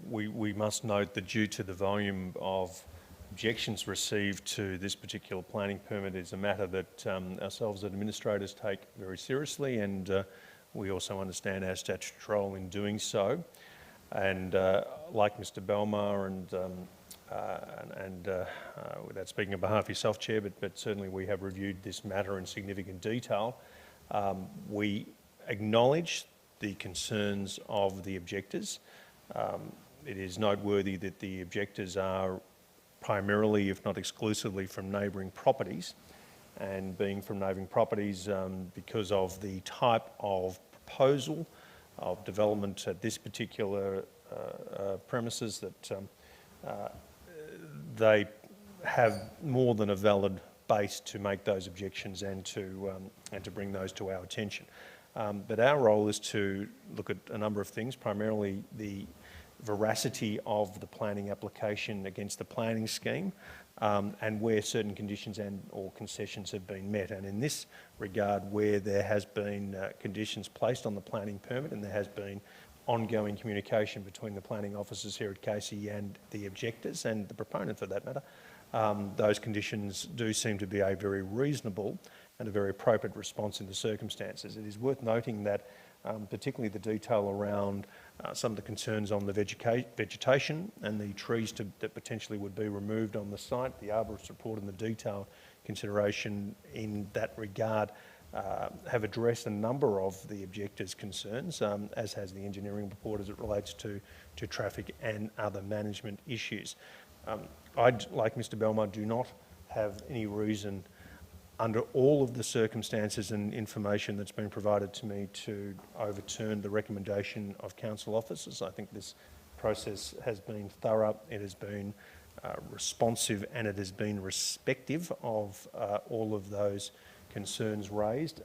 we must note that due to the volume of objections received to this particular planning permit is a matter that ourselves as administrators take very seriously, and we also understand our statutory role in doing so. And like Mr Belmar and without speaking on behalf of yourself, Chair, but certainly we have reviewed this matter in significant detail. We acknowledge the concerns of the objectors. It is noteworthy that the objectors are primarily, if not exclusively, from neighbouring properties, and being from neighbouring properties because of the type of proposal of development at this particular premises, that they have more than a valid base to make those objections and to bring those to our attention. But our role is to look at a number of things, primarily the veracity of the planning application against the planning scheme, and where certain conditions and or concessions have been met. And in this regard, where there has been conditions placed on the planning permit, and there has been ongoing communication between the planning officers here at Casey and the objectors and the proponent for that matter, those conditions do seem to be a very reasonable and a very appropriate response in the circumstances. It is worth noting that particularly the detail around some of the concerns on the vegetation and the trees that potentially would be removed on the site. The arborist report and the detailed consideration in that regard have addressed a number of the objectors' concerns, as has the engineering report as it relates to traffic and other management issues. I, like Mr Belmar, do not have any reason under all of the circumstances and information that's been provided to me to overturn the recommendation of council officers. I think this process has been thorough, it has been responsive, and it has been respective of all of those concerns raised,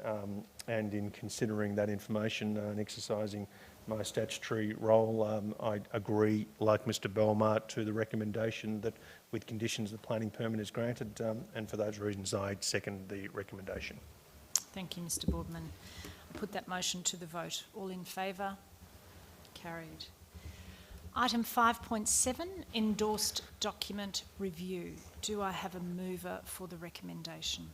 and in considering that information and exercising my statutory role, I agree, like Mr Belmar, to the recommendation that with conditions the planning permit is granted, and for those reasons I second the recommendation. Thank you, Mr Boardman. I put that motion to the vote. All in favour? Carried. Item 5.7, endorsed document review. Do I have a mover for the recommendation?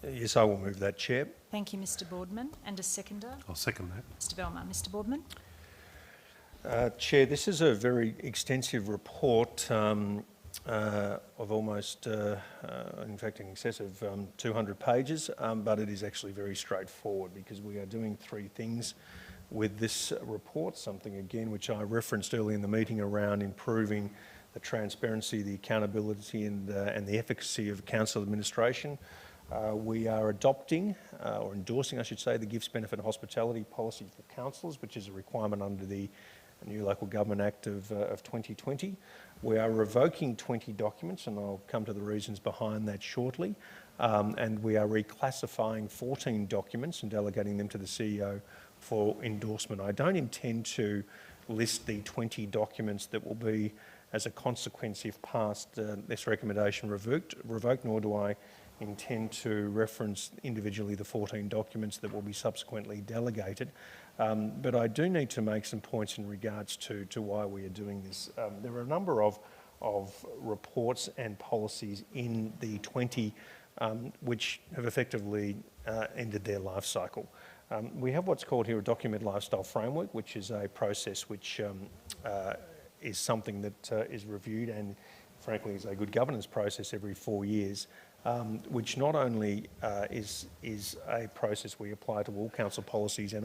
Yes, I will move that, Chair. Thank you, Mr Boardman. And a seconder? I'll second that. Mr Belmar. Mr Boardman? Chair, this is a very extensive report of almost, in fact, in excess of 200 pages, but it is actually very straightforward because we are doing three things with this report, something again which I referenced early in the meeting around improving the transparency, the accountability and the efficacy of council administration. We are adopting, or endorsing I should say, the Gifts, Benefit and Hospitality Policy for councillors, which is a requirement under the new Local Government Act of 2020. We are revoking 20 documents, and I'll come to the reasons behind that shortly. And we are reclassifying 14 documents and delegating them to the CEO for endorsement. I don't intend to list the 20 documents that will be as a consequence if passed this recommendation revoked, nor do I intend to reference individually the 14 documents that will be subsequently delegated. But I do need to make some points in regards to why we are doing this. There are a number of reports and policies in the 20 which have effectively ended their life cycle. We have what's called here a document lifestyle framework, which is a process which is something that is reviewed and frankly is a good governance process every 4 years, which not only is a process we apply to all council policies and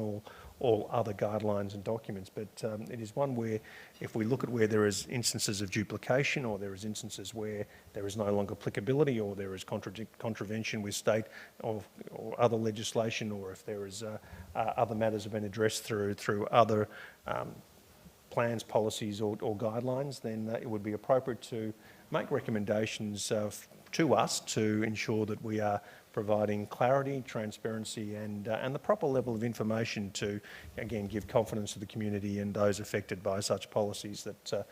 all other guidelines and documents, but it is one where if we look at where there is instances of duplication or there is instances where there is no longer applicability or there is contravention with state or other legislation, or if there is other matters have been addressed through other plans, policies or guidelines, then it would be appropriate to make recommendations to us to ensure that we are providing clarity, transparency and the proper level of information to, again, give confidence to the community and those affected by such policies that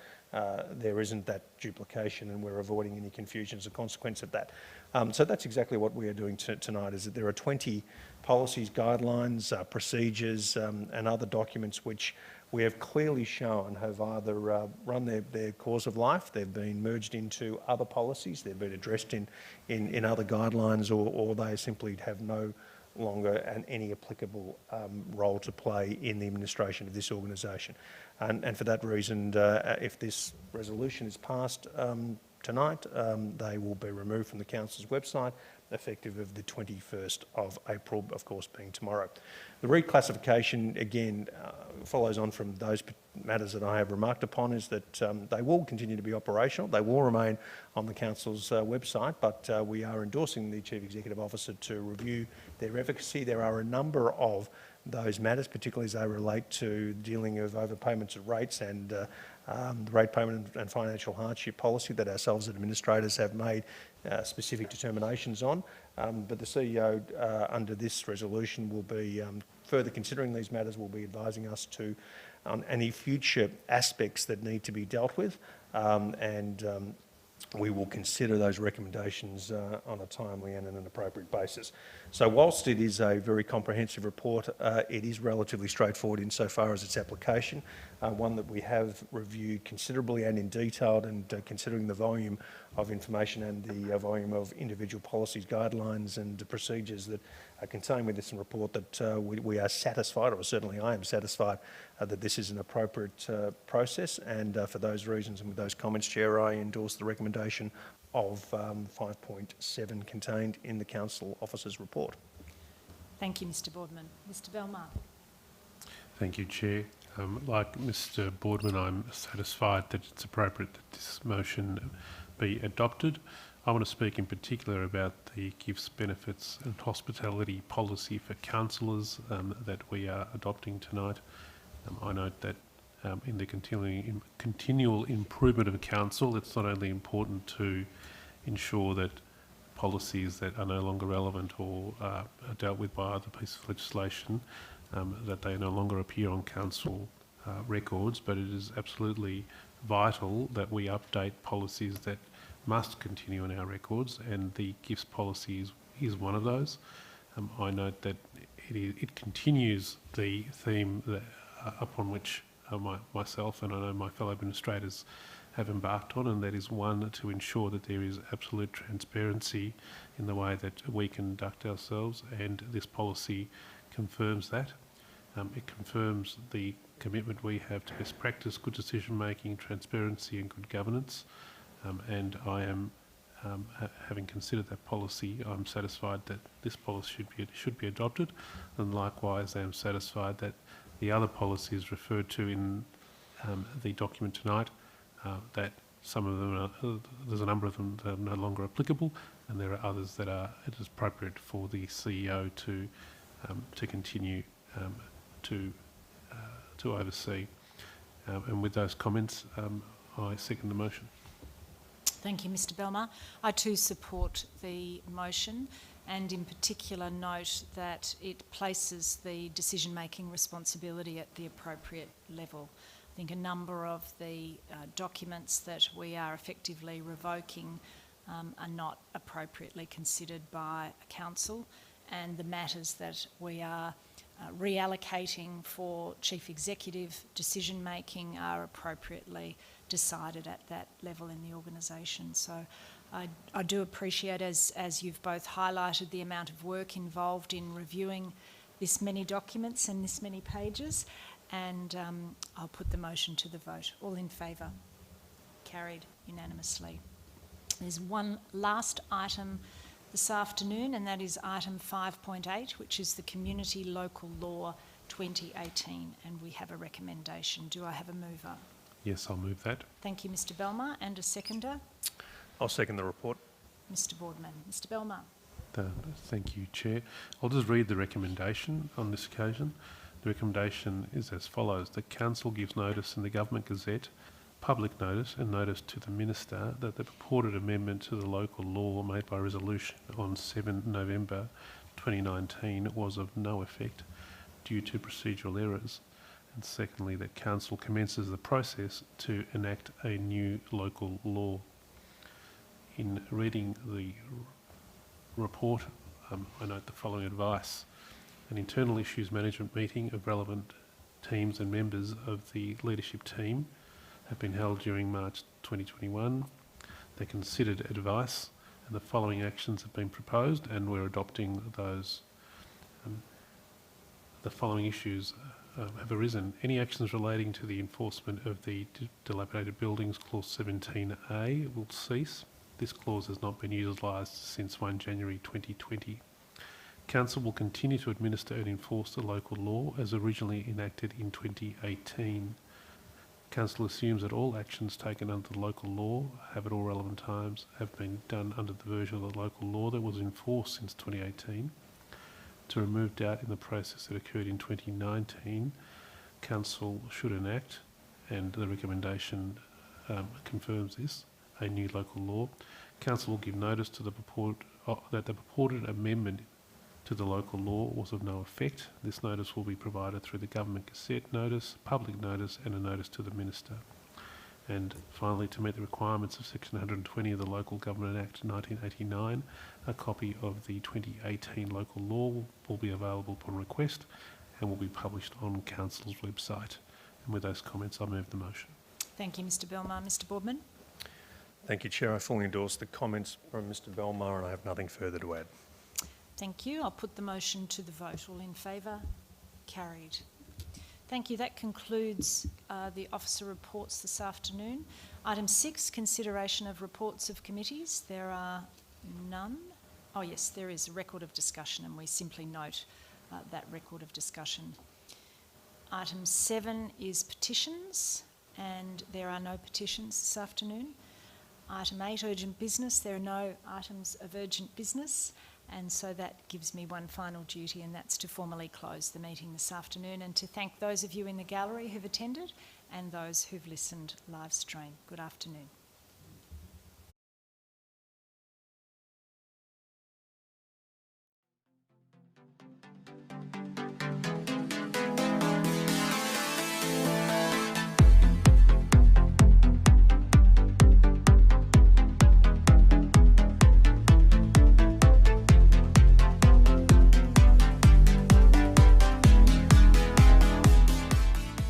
there isn't that duplication and we're avoiding any confusion as a consequence of that. So that's exactly what we are doing tonight, is that there are 20 policies, guidelines, procedures and other documents which we have clearly shown have either run their course of life, they've been merged into other policies, they've been addressed in other guidelines, or they simply have no longer any applicable role to play in the administration of this organisation. And for that reason, if this resolution is passed tonight, they will be removed from the council's website, effective of the 21st of April, of course being tomorrow. The reclassification, again, follows on from those matters that I have remarked upon, is that they will continue to be operational. They will remain on the council's website, but we are endorsing the Chief Executive Officer to review their efficacy. There are a number of those matters, particularly as they relate to dealing of overpayments of rates and the rate payment and financial hardship policy that ourselves as administrators have made specific determinations on. But the CEO, under this resolution, will be further considering these matters, will be advising us to any future aspects that need to be dealt with, and we will consider those recommendations on a timely and an appropriate basis. So whilst it is a very comprehensive report, it is relatively straightforward insofar as its application, one that we have reviewed considerably and in detail, and considering the volume of information and the volume of individual policies, guidelines and procedures that are contained with this report, that we are satisfied, or certainly I am satisfied, that this is an appropriate process, and for those reasons and with those comments, Chair, I endorse the recommendation of 5.7 contained in the Council Officer's report. Thank you, Mr Boardman. Mr Belmar. Thank you, Chair. Like Mr Boardman, I'm satisfied that it's appropriate that this motion be adopted. I want to speak in particular about the gifts, benefits and hospitality policy for councillors that we are adopting tonight. I note that in the continual improvement of a council, it's not only important to ensure that policies that are no longer relevant or are dealt with by other pieces of legislation, that they no longer appear on council records, but it is absolutely vital that we update policies that must continue in our records, and the gifts policy is one of those. I note that it continues the theme that, upon which myself and I know my fellow administrators have embarked on, and that is one, to ensure that there is absolute transparency in the way that we conduct ourselves, and this policy confirms that. It confirms the commitment we have to best practice, good decision making, transparency and good governance, and I am, having considered that policy, I'm satisfied that this policy should be adopted, and likewise I am satisfied that the other policies referred to in the document tonight, that some of them there's a number of them that are no longer applicable, and there are others that it is appropriate for the CEO to continue to oversee. And with those comments, I second the motion. Thank you, Mr Belmar. I too support the motion, and in particular note that it places the decision-making responsibility at the appropriate level. I think a number of the documents that we are effectively revoking are not appropriately considered by council, and the matters that we are reallocating for chief executive decision making are appropriately decided at that level in the organisation. So I do appreciate, as you've both highlighted, the amount of work involved in reviewing this many documents and this many pages, and I'll put the motion to the vote. All in favour? Carried unanimously. There's one last item this afternoon, and that is item 5.8, which is the Community Local Law 2018, and we have a recommendation. Do I have a mover? Yes, I'll move that. Thank you, Mr Belmar. And a seconder? I'll second the report. Mr Boardman. Mr Belmar. Thank you, Chair. I'll just read the recommendation on this occasion. The recommendation is as follows. The Council gives notice in the Government Gazette, public notice and notice to the Minister that the purported amendment to the local law made by resolution on 7 November 2019 was of no effect due to procedural errors. And secondly, that Council commences the process to enact a new local law. In reading the report, I note the following advice. An internal issues management meeting of relevant teams and members of the leadership team have been held during March 2021. They considered advice, and the following actions have been proposed, and we're adopting those. The following issues have arisen. Any actions relating to the enforcement of the dilapidated buildings clause 17A will cease. This clause has not been utilised since 1 January 2020. Council will continue to administer and enforce the local law as originally enacted in 2018. Council assumes that all actions taken under the local law have at all relevant times have been done under the version of the local law that was in force since 2018. To remove doubt in the process that occurred in 2019, Council should enact, and the recommendation confirms this, a new local law. Council will give notice to that the purported amendment to the local law was of no effect. This notice will be provided through the Government Gazette notice, public notice and a notice to the Minister. And finally, to meet the requirements of Section 120 of the Local Government Act 1989, a copy of the 2018 local law will be available upon request and will be published on Council's website. And with those comments, I move the motion. Thank you, Mr Belmar. Mr Boardman. Thank you, Chair. I fully endorse the comments from Mr Belmar, and I have nothing further to add. Thank you. I'll put the motion to the vote. All in favour? Carried. Thank you. That concludes the officer reports this afternoon. Item 6, consideration of reports of committees. There are none. Oh yes, there is a record of discussion, and we simply note that record of discussion. Item 7 is petitions, and there are no petitions this afternoon. Item 8, urgent business. There are no items of urgent business. And so that gives me one final duty, and that's to formally close the meeting this afternoon and to thank those of you in the gallery who've attended and those who've listened live stream. Good afternoon.